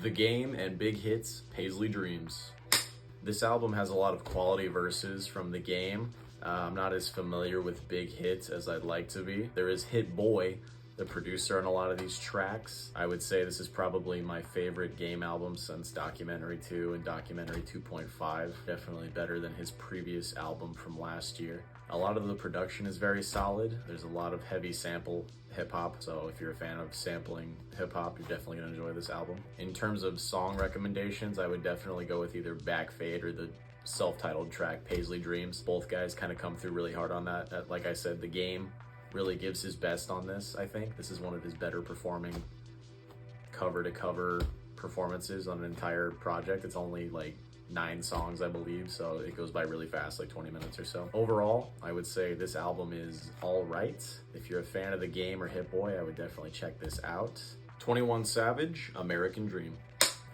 The Game and Big Hits, Paisley Dreams. This album has a lot of quality verses from The Game. I'm not as familiar with Big Hits as I'd like to be. There is Hit Boy, the producer on a lot of these tracks. I would say this is probably my favorite Game album since Documentary 2 and Documentary 2.5. Definitely better than his previous album from last year. A lot of the production is very solid. There's a lot of heavy sample hip-hop, so if you're a fan of sampling hip-hop, you're definitely gonna enjoy this album. In terms of song recommendations, I would definitely go with either Back Fade or the self-titled track, Paisley Dreams. Both guys kind of come through really hard on that. Like I said, The Game really gives his best on this, I think. This is one of his better performing cover-to-cover performances on an entire project. It's only like 9 songs, I believe, so it goes by really fast, like 20 minutes or so. Overall, I would say this album is all right. If you're a fan of The Game or Hit Boy, I would definitely check this out. 21 Savage, American Dream.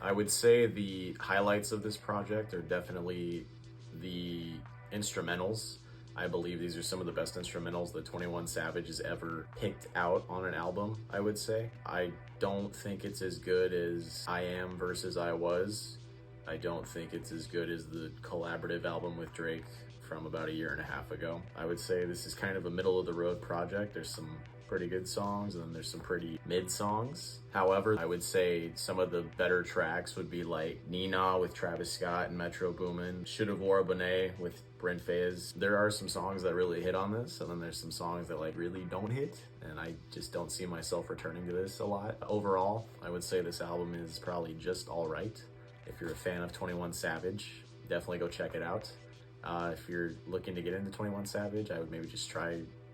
I would say the highlights of this project are definitely the instrumentals. I believe these are some of the best instrumentals that 21 Savage has ever picked out on an album, I would say. I don't think it's as good as I Am versus I Was. I don't think it's as good as the collaborative album with Drake from about a year and a half ago. I would say this is kind of a middle of the road project. There's some pretty good songs and then there's some pretty mid songs. However, I would say some of the better tracks would be like Nina with Travis Scott and Metro Boomin, Shoulda Wore a Bonnet with Brent Faiyaz. There are some songs that really hit on this, and then there's some songs that like really don't hit, and I just don't see myself returning to this a lot. Overall, I would say this album is probably just all right. If you're a fan of 21 Savage, definitely go check it out. If you're looking to get into 21 Savage, I would maybe just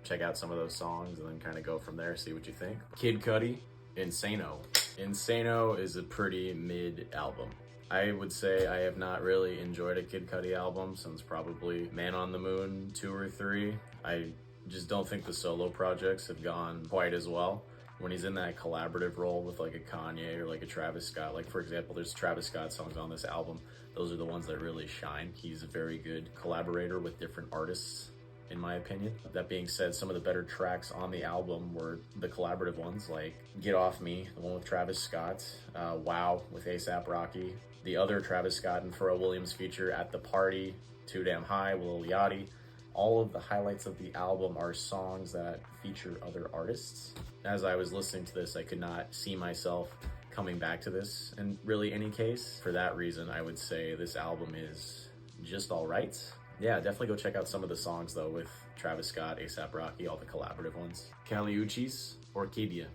check out some of those songs and then kind of go from there, see what you think. Kid Cudi, Insano. Insano is a pretty mid album. I would say I have not really enjoyed a Kid Cudi album since probably Man on the Moon 2 or 3. I just don't think the solo projects have gone quite as well. When he's in that collaborative role with like a Kanye or like a Travis Scott, like for example, there's Travis Scott songs on this album. Those are the ones that really shine. He's a very good collaborator with different artists, in my opinion. That being said, some of the better tracks on the album were the collaborative ones, like Get Off Me, the one with Travis Scott, Wow with A$AP Rocky, the other Travis Scott and Pharrell Williams feature, At the Party, Too Damn High, Lil Yachty. All of the highlights of the album are songs that feature other artists. As I was listening to this, I could not see myself coming back to this in really any case. For that reason, I would say this album is just all right. Yeah, definitely go check out some of the songs though with Travis Scott, A$AP Rocky, all the collaborative ones. Kali Uchis, Orquídea.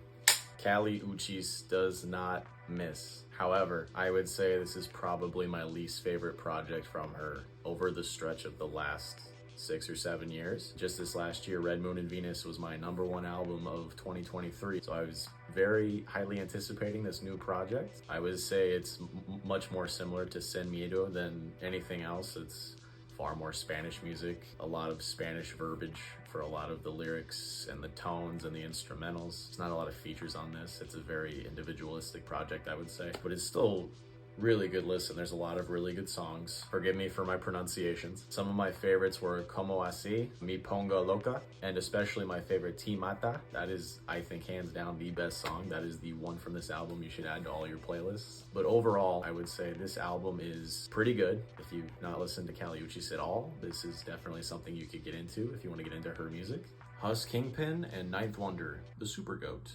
Kali Uchis does not miss. However, I would say this is probably my least favorite project from her over the stretch of the last 6 or 7 years. Just this last year, Red Moon and Venus was my #1 album of 2023. So I was very highly anticipating this new project. I would say it's much more similar to Sin Miedo than anything else. It's far more Spanish music, a lot of Spanish verbiage for a lot of the lyrics and the tones and the instrumentals. There's not a lot of features on this. It's a very individualistic project, I would say, but it's still really good listen. There's a lot of really good songs. Forgive me for my pronunciations. Some of my favorites were Como Así, Mi Pongo Loca, and especially my favorite Ti Mata. That is, I think, hands down the best song. That is the one from this album you should add to all your playlists. But overall, I would say this album is pretty good. If you've not listened to Kali Uchis at all, this is definitely something you could get into if you want to get into her music. Huss Kingpin and Ninth Wonder, the Super Goat.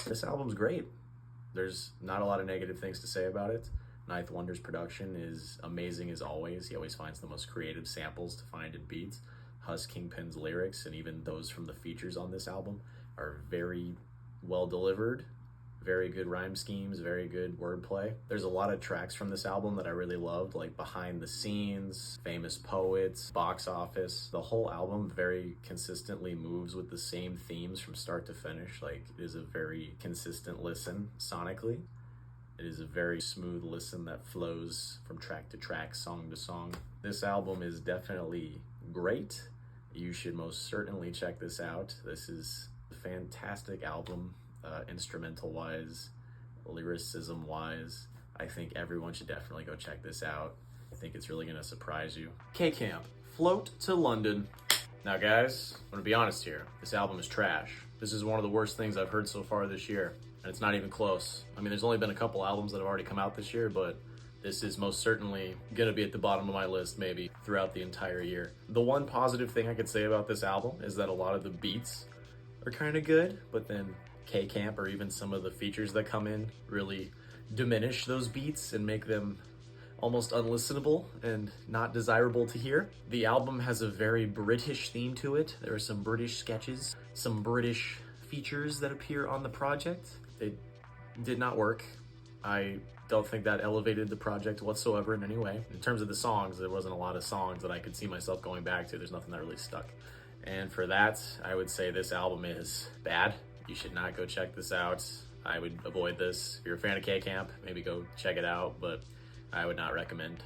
This album's great. There's not a lot of negative things to say about it. Ninth Wonder's production is amazing as always. He always finds the most creative samples to find in beats. Huss Kingpin's lyrics and even those from the features on this album are very well delivered. Very good rhyme schemes, very good wordplay. There's a lot of tracks from this album that I really loved, like Behind the Scenes, Famous Poets, Box Office. The whole album very consistently moves with the same themes from start to finish. Like, it is a very consistent listen sonically. It is a very smooth listen that flows from track to track, song to song. This album is definitely great. You should most certainly check this out. This is a fantastic album, instrumental-wise, lyricism-wise. I think everyone should definitely go check this out. I think it's really gonna surprise you. K-Camp, Float to London. Now guys, I'm gonna be honest here. This album is trash. This is one of the worst things I've heard so far this year, and it's not even close. I mean, there's only been a couple albums that have already come out this year, but this is most certainly gonna be at the bottom of my list maybe throughout the entire year. The one positive thing I could say about this album is that a lot of the beats are kind of good, but then K-Camp or even some of the features that come in really diminish those beats and make them almost unlistenable and not desirable to hear. The album has a very British theme to it. There are some British sketches, some British features that appear on the project. They did not work. I don't think that elevated the project whatsoever in any way. In terms of the songs, there wasn't a lot of songs that I could see myself going back to. There's nothing that really stuck. And for that, I would say this album is bad. You should not go check this out. I would avoid this. If you're a fan of K-Camp, maybe go check it out, but I would not recommend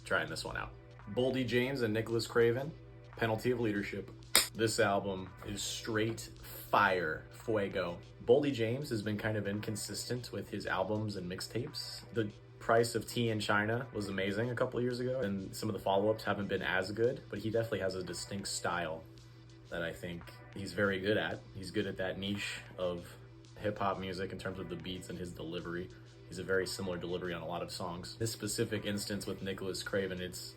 trying this one out. Boldy James and Nicholas Craven, Penalty of Leadership. This album is straight fire, fuego. Boldy James has been kind of inconsistent with his albums and mixtapes. The price of Tea in China was amazing a couple years ago, and some of the follow-ups haven't been as good, but he definitely has a distinct style that I think he's very good at. He's good at that niche of hip-hop music in terms of the beats and his delivery. He's a very similar delivery on a lot of songs. This specific instance with Nicholas Craven, it's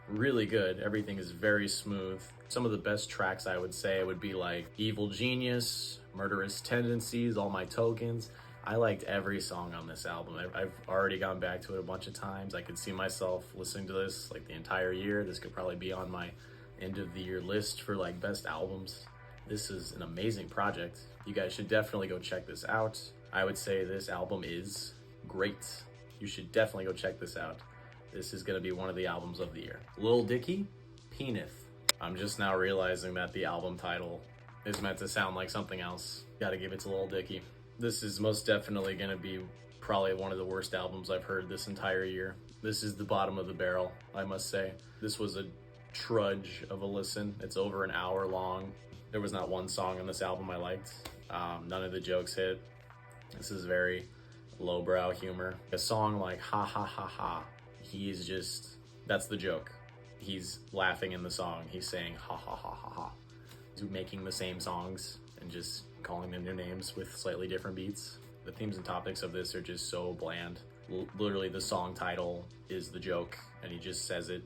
really good. Everything is very smooth. Some of the best tracks I would say would be like Evil Genius, Murderous Tendencies, All My Tokens. I liked every song on this album. I've already gone back to it a bunch of times. I could see myself listening to this like the entire year. This could probably be on my end of the year list for like best albums. This is an amazing project. You guys should definitely go check this out. I would say this album is great. You should definitely go check this out. This is gonna be one of the albums of the year. Lil Dicky, Penith. I'm just now realizing that the album title is meant to sound like something else. Gotta give it to Lil Dicky. This is most definitely gonna be probably one of the worst albums I've heard this entire year. This is the bottom of the barrel, I must say. This was a trudge of a listen. It's over an hour long. There was not one song on this album I liked. None of the jokes hit. This is very lowbrow humor. A song like Ha Ha Ha Ha, he's just, that's the joke. He's laughing in the song. He's saying ha ha ha ha ha. He's making the same songs and just calling them new names with slightly different beats. The themes and topics of this are just so bland. Literally the song title is the joke and he just says it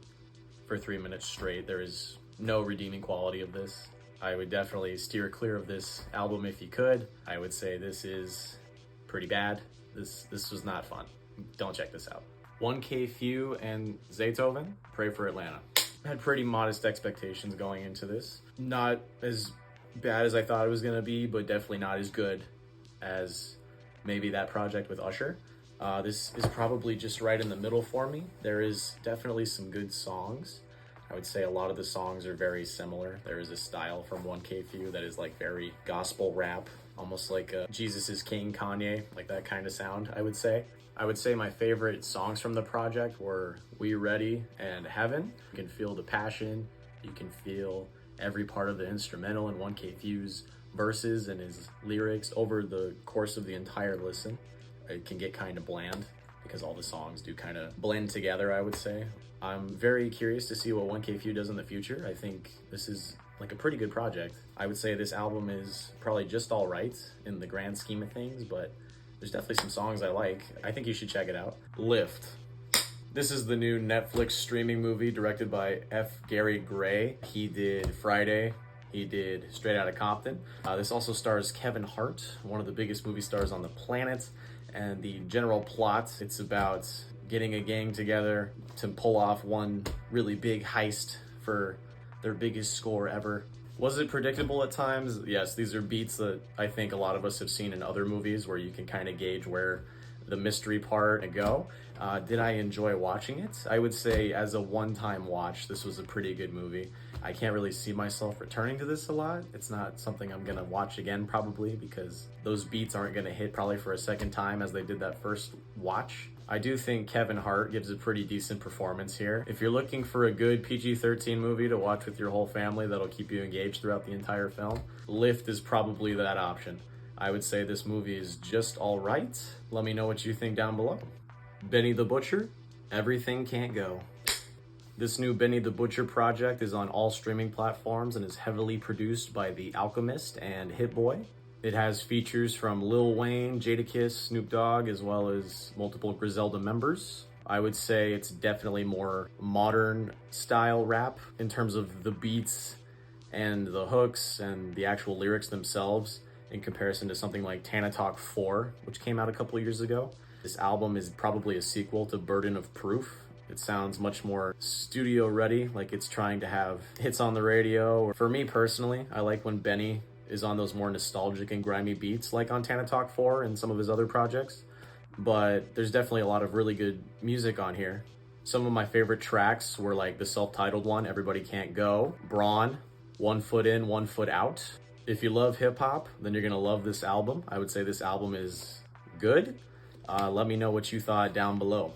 for 3 minutes straight. There is no redeeming quality of this. I would definitely steer clear of this album if you could. I would say this is pretty bad. This was not fun. Don't check this out. 1K Phew and Zaytoven, Pray for Atlanta. I had pretty modest expectations going into this. Not as bad as I thought it was gonna be, but definitely not as good as maybe that project with Usher. This is probably just right in the middle for me. There is definitely some good songs. I would say a lot of the songs are very similar. There is a style from 1K Phew that is like very gospel rap, almost like Jesus is King Kanye, like that kind of sound, I would say. I would say my favorite songs from the project were We Ready and Heaven. You can feel the passion. You can feel every part of the instrumental in 1K Phew's verses and his lyrics over the course of the entire listen. It can get kind of bland because all the songs do kind of blend together, I would say. I'm very curious to see what 1K Phew does in the future. I think this is like a pretty good project. I would say this album is probably just all right in the grand scheme of things, but there's definitely some songs I like. I think you should check it out. Lift. This is the new Netflix streaming movie directed by F. Gary Gray. He did Friday. He did Straight Outta Compton. This also stars Kevin Hart, one of the biggest movie stars on the planet. And the general plot, it's about getting a gang together to pull off one really big heist for their biggest score ever. Was it predictable at times? Yes, these are beats that I think a lot of us have seen in other movies where you can kind of gauge where the mystery part to go. Did I enjoy watching it? I would say as a one-time watch, this was a pretty good movie. I can't really see myself returning to this a lot. It's not something I'm gonna watch again probably because those beats aren't gonna hit probably for a second time as they did that first watch. I do think Kevin Hart gives a pretty decent performance here. If you're looking for a good PG-13 movie to watch with your whole family that'll keep you engaged throughout the entire film, Lift is probably that option. I would say this movie is just all right. Let me know what you think down below. Benny the Butcher, Everything Can't Go. This new Benny the Butcher project is on all streaming platforms and is heavily produced by The Alchemist and Hit Boy. It has features from Lil Wayne, Jadakiss, Snoop Dogg, as well as multiple Griselda members. I would say it's definitely more modern style rap in terms of the beats and the hooks and the actual lyrics themselves in comparison to something like Tana Talk 4, which came out a couple years ago. This album is probably a sequel to Burden of Proof. It sounds much more studio ready, like it's trying to have hits on the radio. For me personally, I like when Benny is on those more nostalgic and grimy beats like on Tana Talk 4 and some of his other projects. But there's definitely a lot of really good music on here. Some of my favorite tracks were like the self-titled one, Everybody Can't Go, Braun, One Foot In, One Foot Out. If you love hip hop, then you're gonna love this album. I would say this album is good. Let me know what you thought down below.